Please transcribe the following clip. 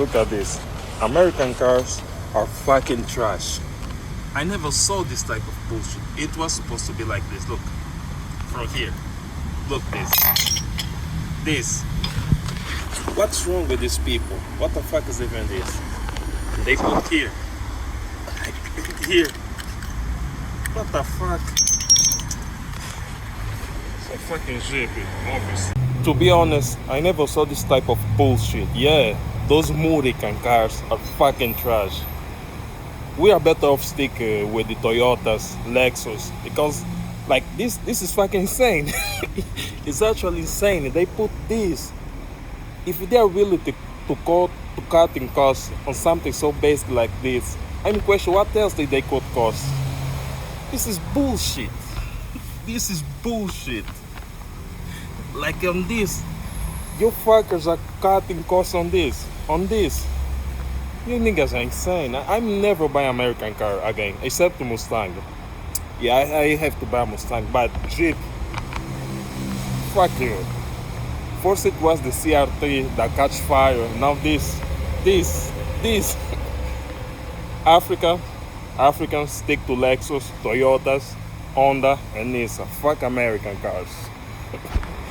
Look at this. American cars are fucking trash. I never saw this type of bullshit. It was supposed to be like this. Look. From here. Look this. This. What's wrong with these people? What the fuck is even this? They put here. Here. What the fuck? So fucking shit, obvious. To be honest, I never saw this type of bullshit. Yeah, those American cars are fucking trash. We are better off stick with the Toyotas, Lexus, because like this is fucking insane. It's actually insane. They put this. If they are willing to cutting costs on something so basic like this, I'm question what else did they cut costs? This is bullshit. This is bullshit. Like on this, you fuckers are cutting costs on this. You niggas are insane. I'm never buy American car again, except the Mustang. Yeah, I have to buy Mustang, but Jeep, fuck you. First it was the CRT that catch fire. Now this. Africans stick to Lexus, Toyotas, Honda, and Nissan. Fuck American cars.